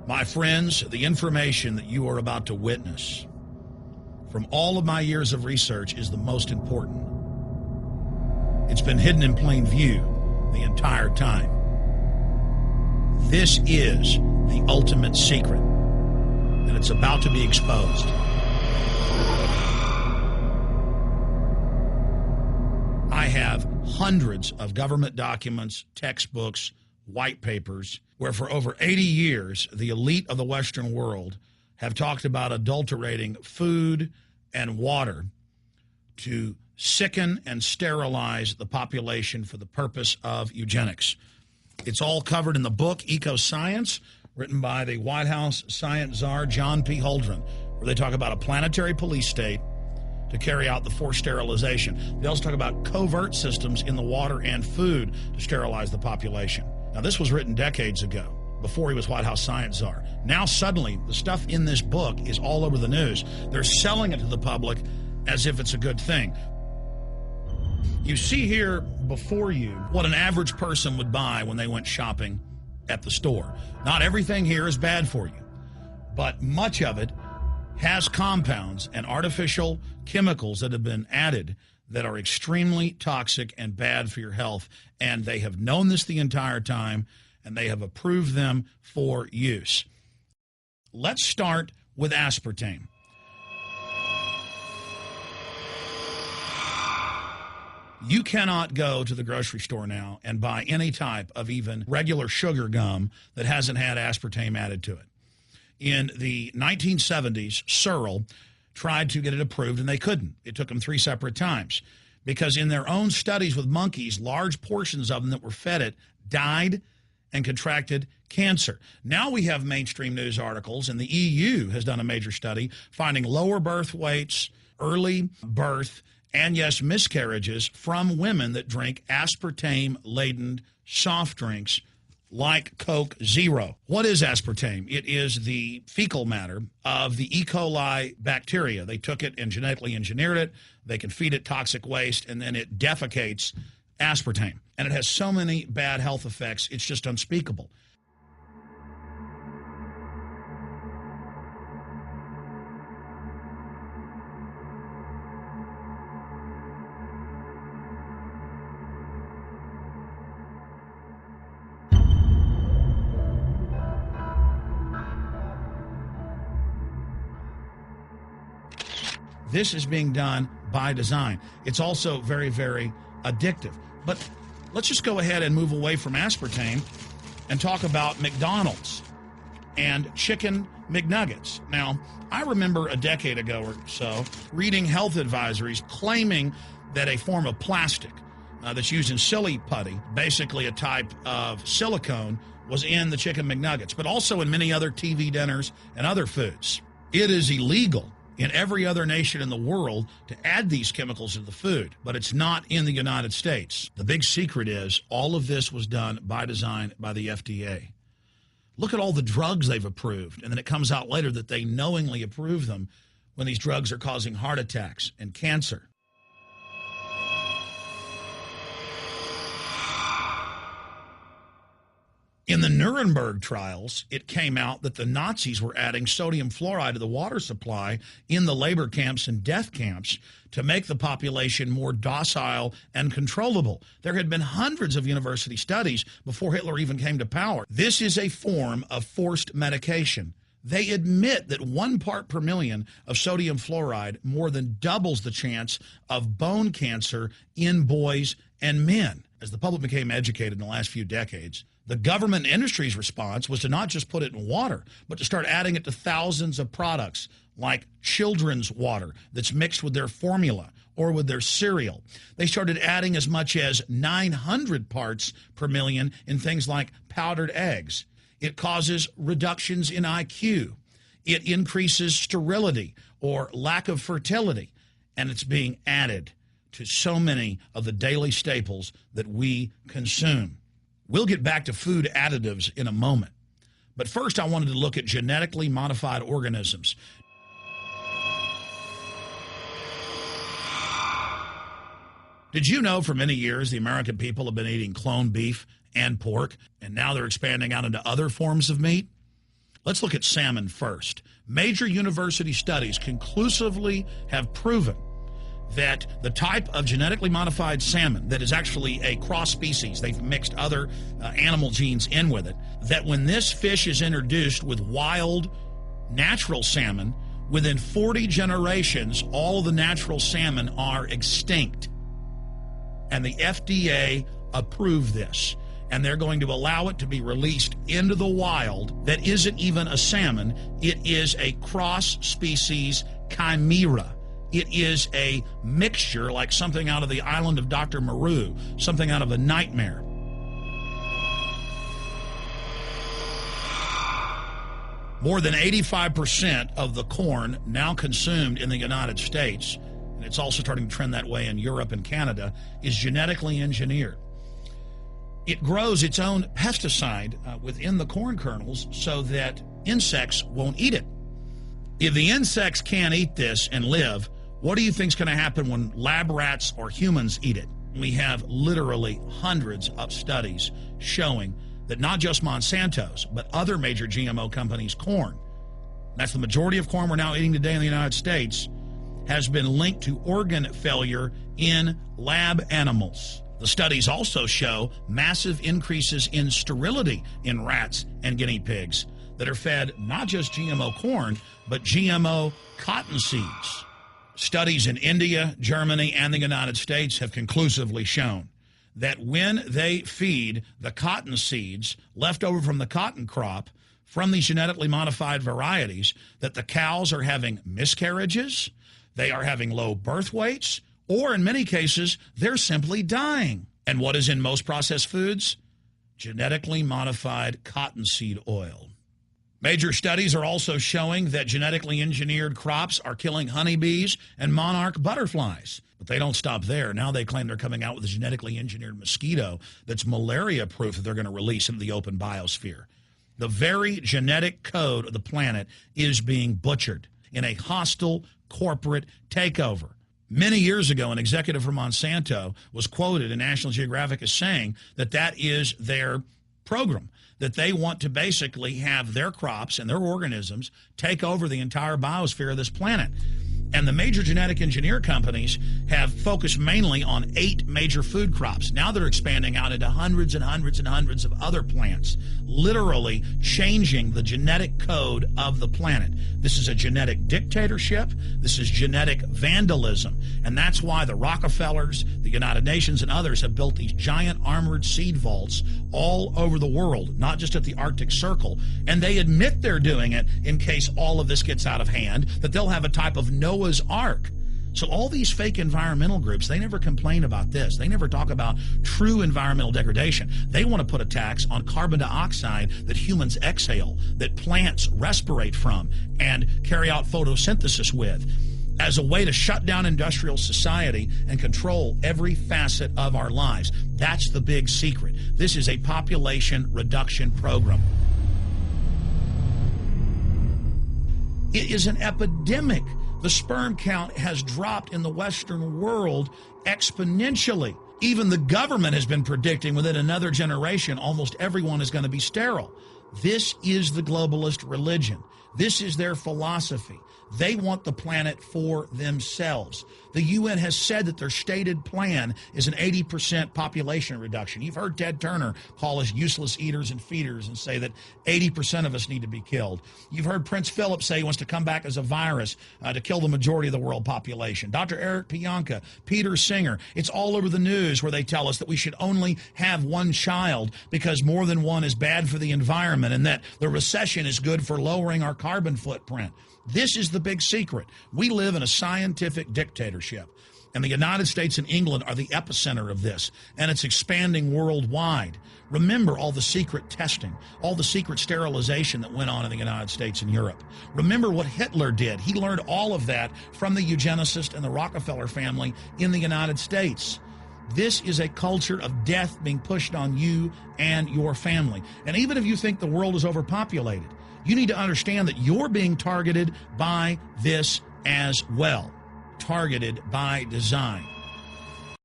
My friends, the information that you are about to witness from all of my years of research is the most important. It's been hidden in plain view the entire time. This is the ultimate secret, and it's about to be exposed. I have hundreds of government documents, textbooks, white papers, where for over 80 years, the elite of the Western world have talked about adulterating food and water to sicken and sterilize the population for the purpose of eugenics. It's all covered in the book, Eco-Science, written by the White House science czar, John P. Holdren, where they talk about a planetary police state to carry out the forced sterilization. They also talk about covert systems in the water and food to sterilize the population. Now, this was written decades ago, before he was White House science czar. Now, suddenly, the stuff in this book is all over the news. They're selling it to the public as if it's a good thing. You see here before you what an average person would buy when they went shopping at the store. Not everything here is bad for you, but much of it has compounds and artificial chemicals that have been added that are extremely toxic and bad for your health, and they have known this the entire time, and they have approved them for use. Let's start with aspartame. You cannot go to the grocery store now and buy any type of even regular sugar gum that hasn't had aspartame added to it. In the 1970s, Searle tried to get it approved, and they couldn't. It took them 3 separate times because in their own studies with monkeys, large portions of them that were fed it died and contracted cancer. Now we have mainstream news articles, and the EU has done a major study finding lower birth weights, early birth, and yes, miscarriages from women that drink aspartame-laden soft drinks like Coke Zero. What is aspartame? It is the fecal matter of the E. coli bacteria. They took it and genetically engineered it. They can feed it toxic waste, and then it defecates aspartame. And it has so many bad health effects, it's just unspeakable. This is being done by design. It's also very, very addictive. But let's just go ahead and move away from aspartame and talk about McDonald's and chicken McNuggets. Now, I remember a decade ago or so reading health advisories claiming that a form of plastic that's used in silly putty, basically a type of silicone, was in the chicken McNuggets, but also in many other TV dinners and other foods. It is illegal in every other nation in the world to add these chemicals to the food, but it's not in the United States. The big secret is all of this was done by design by the FDA. Look at all the drugs they've approved, and then it comes out later that they knowingly approve them when these drugs are causing heart attacks and cancer. In the Nuremberg trials, it came out that the Nazis were adding sodium fluoride to the water supply in the labor camps and death camps to make the population more docile and controllable. There had been hundreds of university studies before Hitler even came to power. This is a form of forced medication. They admit that 1 part per million of sodium fluoride more than doubles the chance of bone cancer in boys and men. As the public became educated in the last few decades, the government and industry's response was to not just put it in water, but to start adding it to thousands of products like children's water that's mixed with their formula or with their cereal. They started adding as much as 900 parts per million in things like powdered eggs. It causes reductions in IQ. It increases sterility or lack of fertility, and it's being added to so many of the daily staples that we consume. We'll get back to food additives in a moment. But first, I wanted to look at genetically modified organisms. Did you know for many years the American people have been eating cloned beef and pork, and now they're expanding out into other forms of meat? Let's look at salmon first. Major university studies conclusively have proven that the type of genetically modified salmon that is actually a cross species, they've mixed other animal genes in with it, that when this fish is introduced with wild natural salmon, within 40 generations, all of the natural salmon are extinct. And the FDA approved this. And they're going to allow it to be released into the wild that isn't even a salmon. It is a cross-species chimera. It is a mixture like something out of the island of Dr. Moreau, something out of a nightmare. More than 85% of the corn now consumed in the United States, and it's also starting to trend that way in Europe and Canada, is genetically engineered. It grows its own pesticide within the corn kernels so that insects won't eat it. If the insects can't eat this and live, what do you think is going to happen when lab rats or humans eat it? We have literally hundreds of studies showing that not just Monsanto's, but other major GMO companies' corn, that's the majority of corn we're now eating today in the United States, has been linked to organ failure in lab animals. The studies also show massive increases in sterility in rats and guinea pigs that are fed not just GMO corn, but GMO cotton seeds. Studies in India, Germany, and the United States have conclusively shown that when they feed the cotton seeds left over from the cotton crop from these genetically modified varieties, that the cows are having miscarriages, they are having low birth weights, or in many cases, they're simply dying. And what is in most processed foods? Genetically modified cottonseed oil. Major studies are also showing that genetically engineered crops are killing honeybees and monarch butterflies. But they don't stop there. Now they claim they're coming out with a genetically engineered mosquito that's malaria-proof that they're going to release into the open biosphere. The very genetic code of the planet is being butchered in a hostile corporate takeover. Many years ago, an executive from Monsanto was quoted in National Geographic as saying that that is their program, that they want to basically have their crops and their organisms take over the entire biosphere of this planet. And the major genetic engineer companies have focused mainly on 8 major food crops. Now they're expanding out into hundreds and hundreds and hundreds of other plants, literally changing the genetic code of the planet. This is a genetic dictatorship. This is genetic vandalism. And that's why the Rockefellers, the United Nations, and others have built these giant armored seed vaults all over the world, not just at the Arctic Circle. And they admit they're doing it in case all of this gets out of hand, that they'll have a type of Noah's Ark. So all these fake environmental groups, they never complain about this. They never talk about true environmental degradation. They want to put a tax on carbon dioxide that humans exhale, that plants respirate from and carry out photosynthesis with, as a way to shut down industrial society and control every facet of our lives. That's the big secret. This is a population reduction program. It is an epidemic. The sperm count has dropped in the Western world exponentially. Even the government has been predicting within another generation, almost everyone is going to be sterile. This is the globalist religion. This is their philosophy. They want the planet for themselves. The UN has said that their stated plan is an 80% population reduction. You've heard Ted Turner call us useless eaters and feeders and say that 80% of us need to be killed. You've heard Prince Philip say he wants to come back as a virus to kill the majority of the world population. Dr. Eric Pianka, Peter Singer, it's all over the news where they tell us that we should only have one child because more than one is bad for the environment and that the recession is good for lowering our carbon footprint. This is the big secret. We live in a scientific dictatorship, and the United States and England are the epicenter of this, and it's expanding worldwide. Remember all the secret testing, all the secret sterilization that went on in the United States and Europe. Remember what Hitler did. He learned all of that from the eugenicist and the Rockefeller family in the United States. This is a culture of death being pushed on you and your family. And even if you think the world is overpopulated, you need to understand that you're being targeted by this as well. Targeted by design.